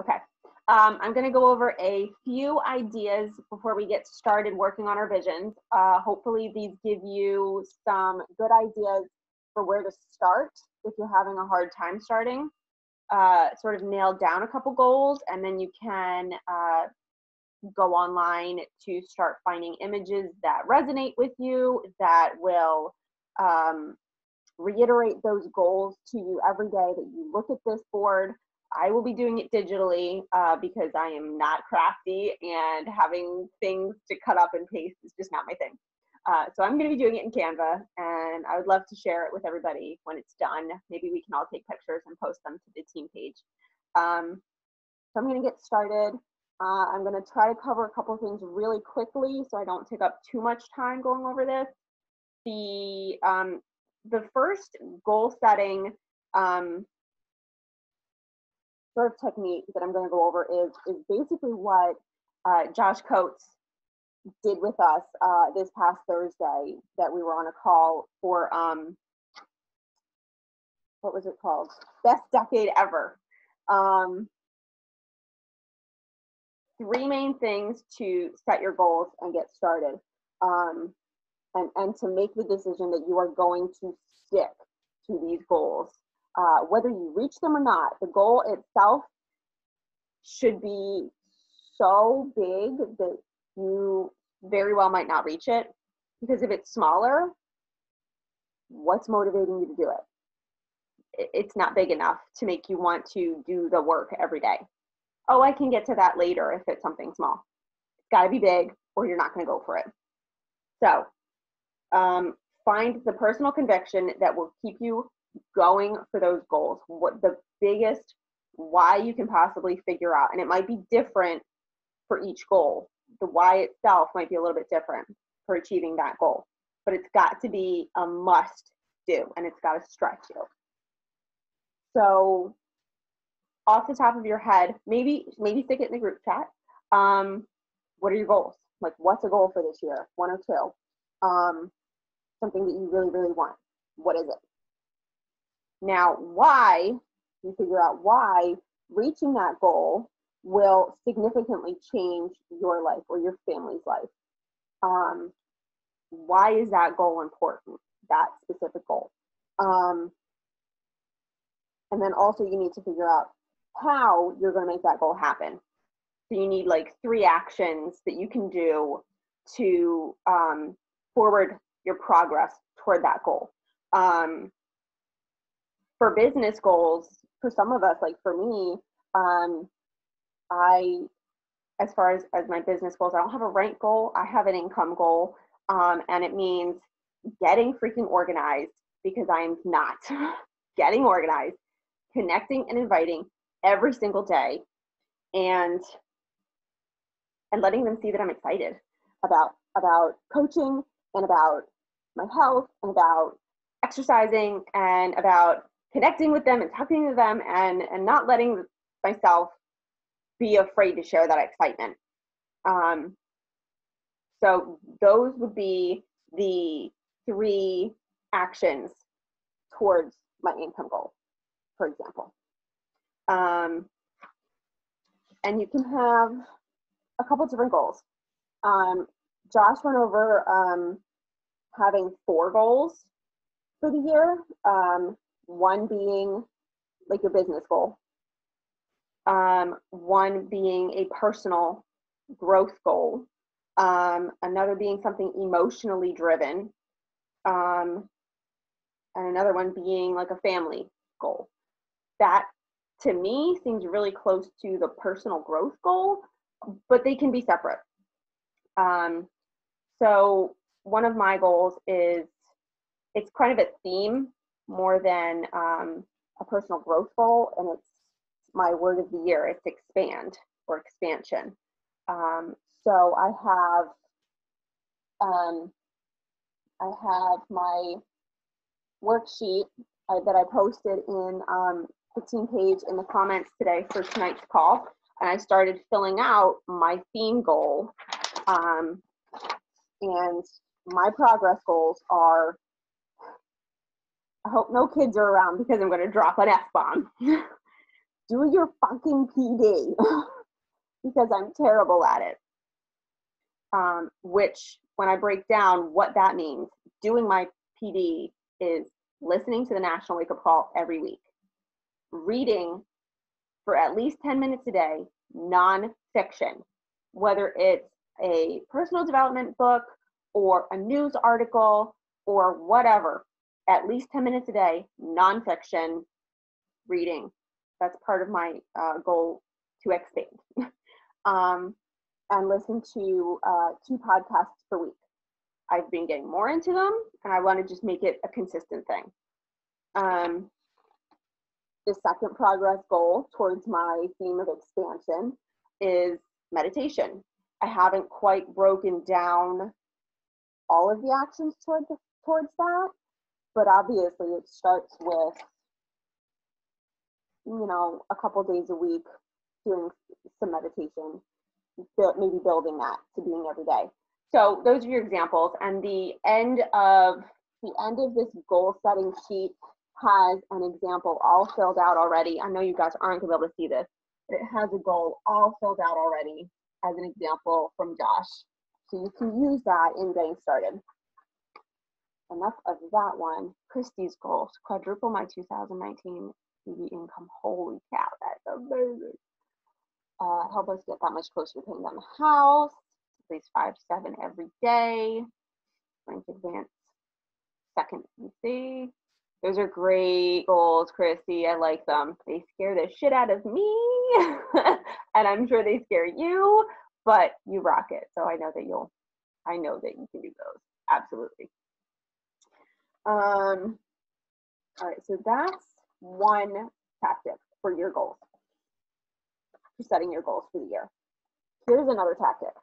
Okay. I'm going to go over a few ideas before we get started working on our visions. Hopefully these give you some good ideas for where to start if you're having a hard time starting. Sort of nail down a couple goals, and then you can go online to start finding images that resonate with you, that will reiterate those goals to you every day that you look at this board. I will be doing it digitally because I am not crafty, and having things to cut up and paste is just not my thing. So I'm going to be doing it in Canva, and I would love to share it with everybody when it's done. Maybe we can all take pictures and post them to the team page. So I'm going to get started. I'm going to try to cover a couple of things really quickly so I don't take up too much time going over this. The first goal setting sort of technique that I'm going to go over is basically what Josh Coates did with us this past Thursday that we were on a call for, what was it called? Best Decade Ever. 3 main things to set your goals and get started, and to make the decision that you are going to stick to these goals. Whether you reach them or not, the goal itself should be so big that you very well might not reach it, because if it's smaller, what's motivating you to do it? It's not big enough to make you want to do the work every day. Oh, I can get to that later if it's something small. It's got to be big or you're not going to go for it. So find the personal conviction that will keep you going for those goals. What the biggest why you can possibly figure out, and it might be different for each goal. The why itself might be a little bit different for achieving that goal, but it's got to be a must do, and it's got to stretch you. So off the top of your head, maybe stick it in the group chat. What are your goals? Like, what's a goal for this year? 1 or 2? Something that you really, really want. What is it? Now, why, you figure out why reaching that goal will significantly change your life or your family's life. Why is that goal important, that specific goal? And then also you need to figure out how you're going to make that goal happen. So you need like 3 actions that you can do to forward your progress toward that goal. For business goals, for some of us, like for me, as far as my business goals, I don't have a rank goal. I have an income goal, and it means getting freaking organized, because I am not getting organized, connecting and inviting every single day, and letting them see that I'm excited about coaching, and about my health, and about exercising, and about connecting with them and talking to them, and not letting myself be afraid to share that excitement. So those would be the 3 actions towards my income goal, for example. And you can have a couple different goals. Josh went over having 4 goals for the year. 1 being like your business goal. 1 being a personal growth goal. Another being something emotionally driven. And another one being like a family goal. That, to me, seems really close to the personal growth goal, but they can be separate. So one of my goals is, it's kind of a theme more than a personal growth goal, and it's my word of the year. It's expand, or expansion. So I have my worksheet that I posted in the team page in the comments today for tonight's call, and I started filling out my theme goal, and my progress goals are, I hope no kids are around because I'm going to drop an F-bomb. do your fucking PD because I'm terrible at it. Which, when I break down what that means, doing my PD is listening to the National Wake Up Call every week, reading for at least 10 minutes a day, nonfiction, whether it's a personal development book or a news article or whatever, at least 10 minutes a day, nonfiction reading. That's part of my goal to expand. And listen to 2 podcasts per week. I've been getting more into them, and I want to just make it a consistent thing. The second progress goal towards my theme of expansion is meditation. I haven't quite broken down all of the actions towards that, but obviously it starts with, a couple days a week doing some meditation, maybe building that to being every day. So those are your examples, and the end of this goal setting sheet has an example all filled out already. I know you guys aren't going to be able to see this, but it has a goal all filled out already as an example from Josh. So you can use that in getting started. Enough of that one. Christy's goals: quadruple my 2019 TV income. Holy cow, that's amazing. Help us get that much closer to paying down the house. At least 5-7 every day. Rank advance second PC. Those are great goals, Christy. I like them. They scare the shit out of me, and I'm sure they scare you, but you rock it. So I know that you can do those. Absolutely. All right, so that's one tactic for your goals, for setting your goals for the year. Here's another tactic.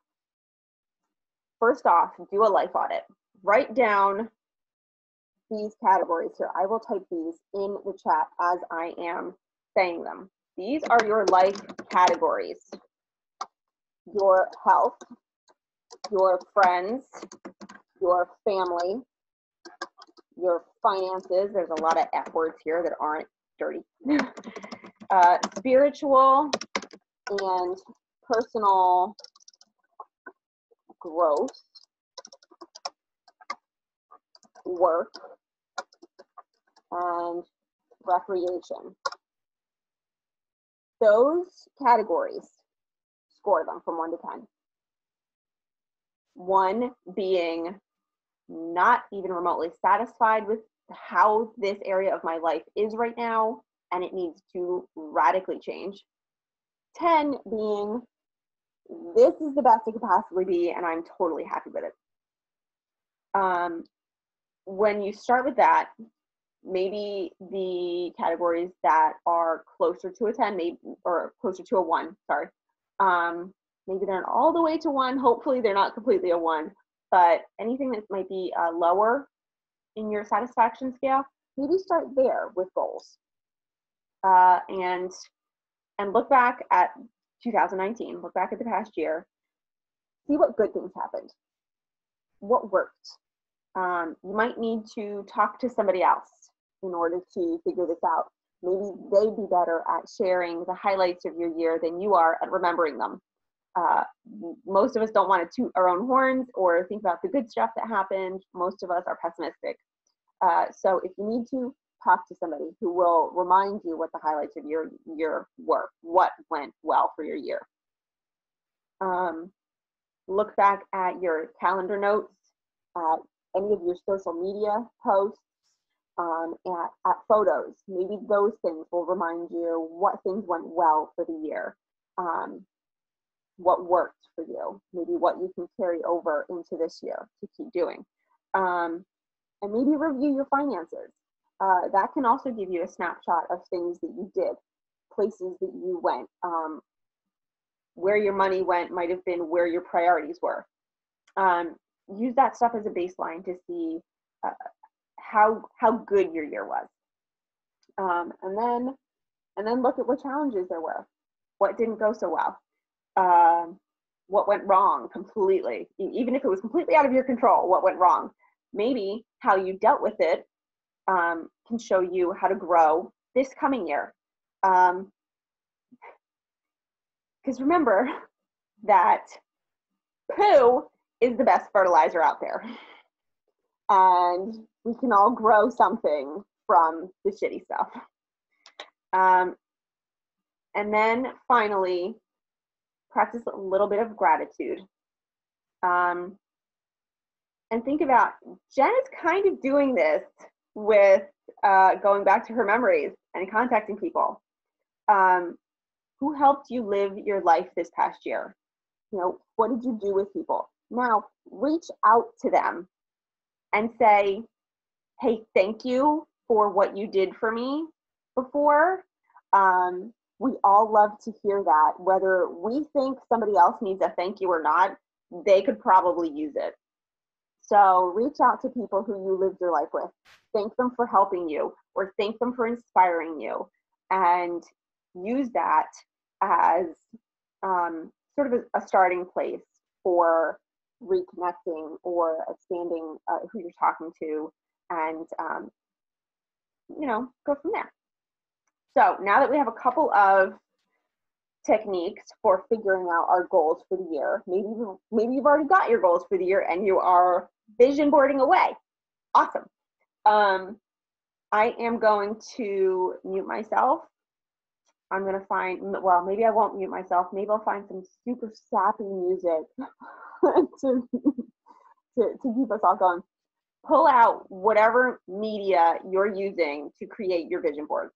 First off, do a life audit. Write down these categories here. I will type these in the chat as I am saying them. These are your life categories: your health, your friends, your family, your finances. There's a lot of F words here that aren't dirty. Spiritual and personal growth, work, and recreation. Those categories, score them from 1 to 10. 1 being not even remotely satisfied with how this area of my life is right now, and it needs to radically change. 10 being, this is the best it could possibly be, and I'm totally happy with it. When you start with that, maybe the categories that are closer to a 10, maybe, or closer to a 1, sorry. Maybe they're not all the way to 1. Hopefully they're not completely a 1, but anything that might be lower in your satisfaction scale, maybe start there with goals. And look back at 2019, look back at the past year, see what good things happened, what worked. You might need to talk to somebody else in order to figure this out. Maybe they'd be better at sharing the highlights of your year than you are at remembering them. Most of us don't want to toot our own horns or think about the good stuff that happened. Most of us are pessimistic. So if you need to, talk to somebody who will remind you what the highlights of your year were, what went well for your year. Look back at your calendar notes, any of your social media posts, at photos. Maybe those things will remind you what things went well for the year, what worked for you, maybe what you can carry over into this year to keep doing. And maybe review your finances. That can also give you a snapshot of things that you did, places that you went, where your money went might have been where your priorities were. Use that stuff as a baseline to see how good your year was. And then look at what challenges there were. What didn't go so well? What went wrong completely? Even if it was completely out of your control, what went wrong? Maybe how you dealt with it can show you how to grow this coming year. Because remember that poo is the best fertilizer out there. And we can all grow something from the shitty stuff. And then finally, practice a little bit of gratitude. And think about, Jen is kind of doing this with going back to her memories and contacting people. Who helped you live your life this past year? You know, what did you do with people? Now, reach out to them and say, hey, thank you for what you did for me before. We all love to hear that. Whether we think somebody else needs a thank you or not, they could probably use it. So reach out to people who you lived your life with. Thank them for helping you, or thank them for inspiring you, and use that as sort of a starting place for reconnecting or expanding who you're talking to, and go from there. So now that we have a couple of techniques for figuring out our goals for the year, maybe you've already got your goals for the year and you are vision boarding away. Awesome. I am going to mute myself. I'm going to find, well, maybe I won't mute myself. Maybe I'll find some super sappy music to keep us all going. Pull out whatever media you're using to create your vision board.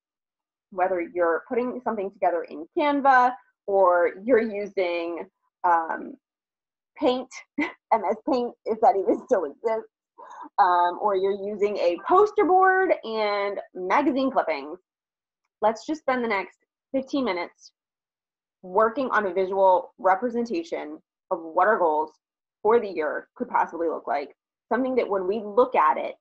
Whether you're putting something together in Canva, or you're using Paint, MS Paint, if that even still exists, or you're using a poster board and magazine clippings. Let's just spend the next 15 minutes working on a visual representation of what our goals for the year could possibly look like. Something that when we look at it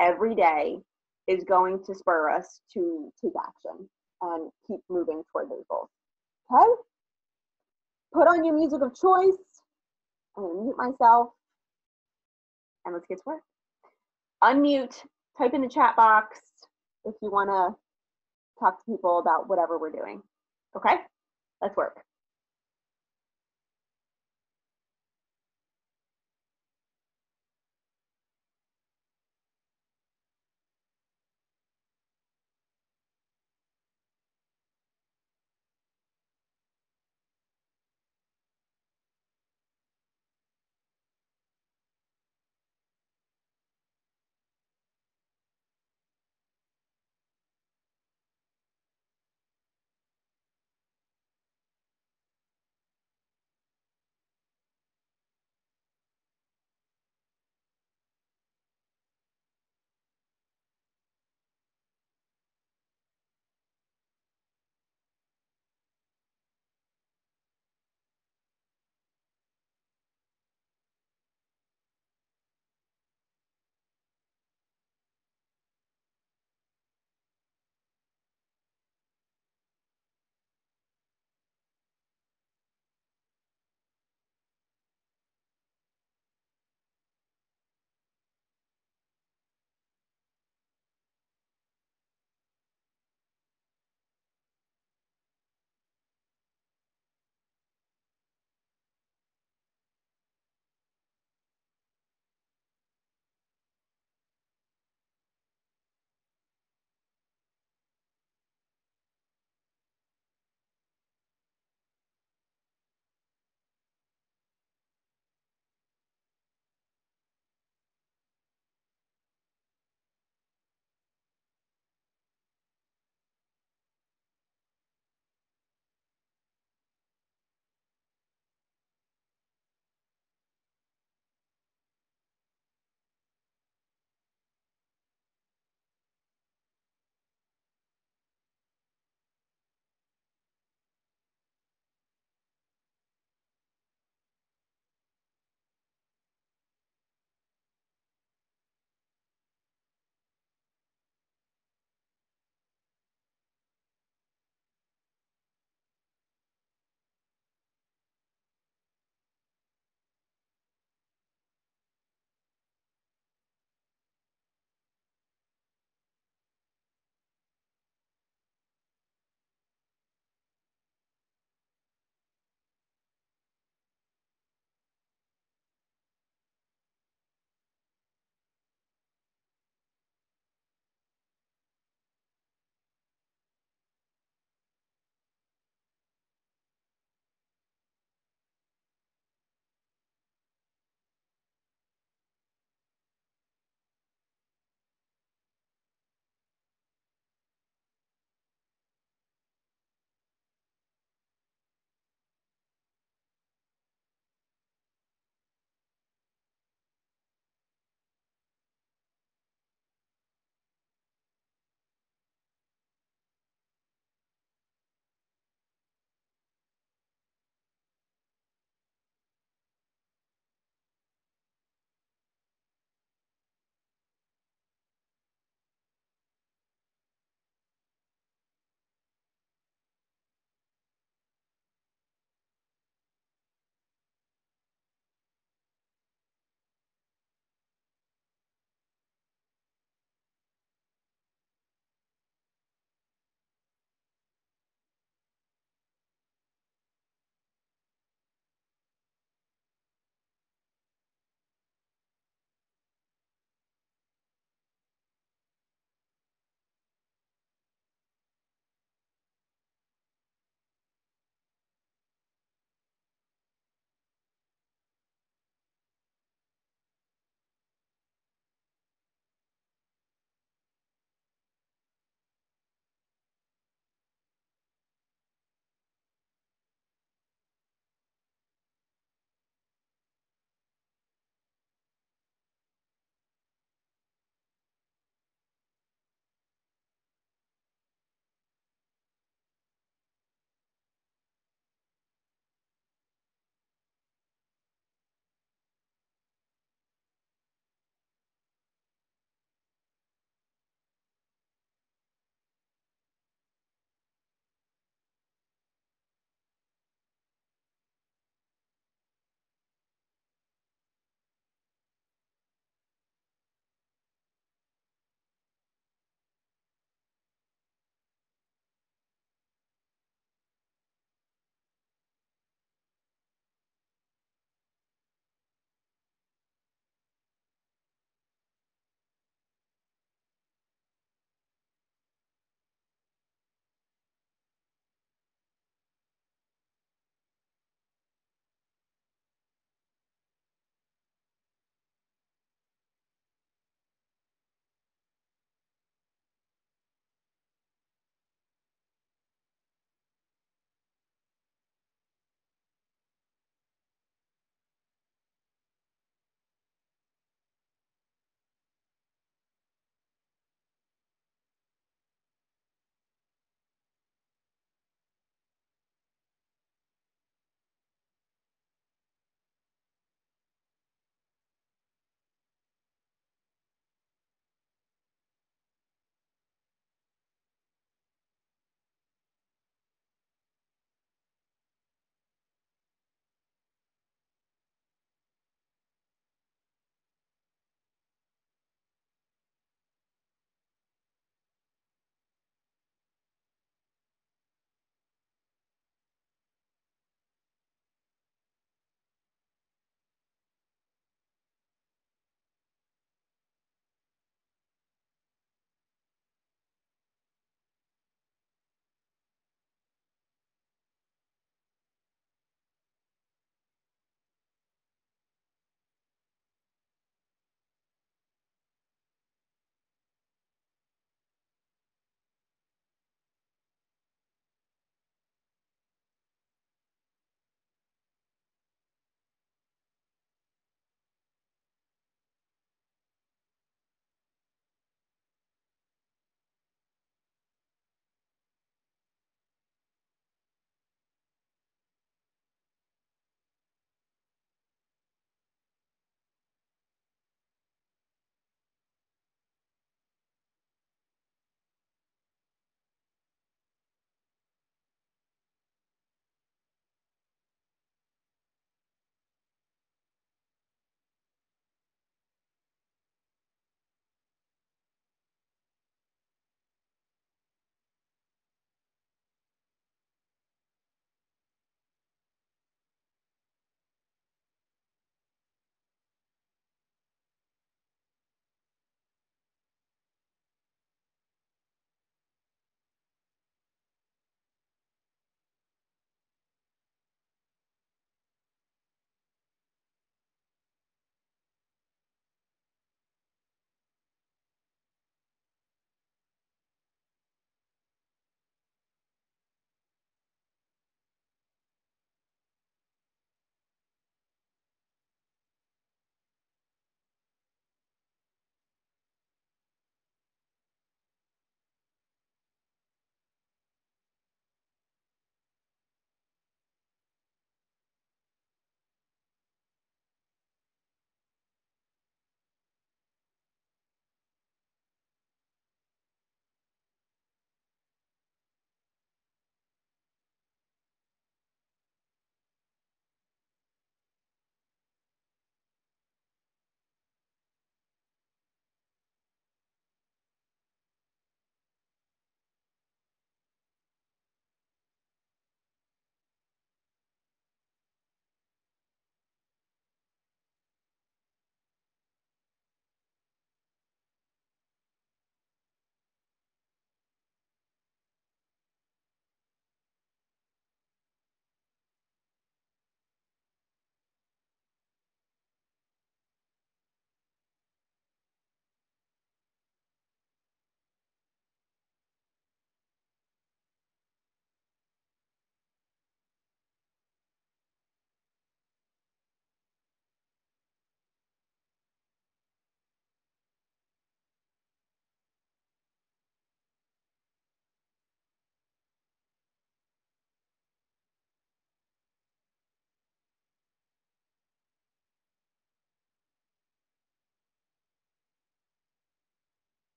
every day is going to spur us to take action and keep moving toward those goals. Okay? Put on your music of choice. I'm going to mute myself, and let's get to work. Unmute, type in the chat box if you want to talk to people about whatever we're doing. Okay? Let's work.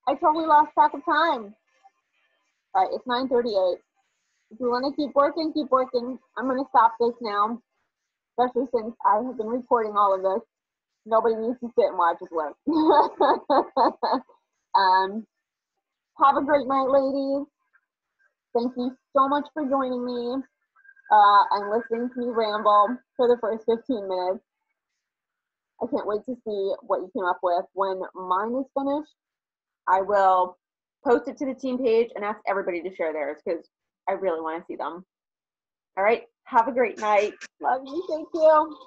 I totally lost track of time. All right, it's 9:38. If you want to keep working, keep working. I'm going to stop this now, especially since I have been recording all of this. Nobody needs to sit and watch us work. Have a great night, ladies. Thank you so much for joining me and listening to me ramble for the first 15 minutes. I can't wait to see what you came up with. When mine is finished, I will post it to the team page and ask everybody to share theirs because I really want to see them. All right. Have a great night. Love you. Thank you.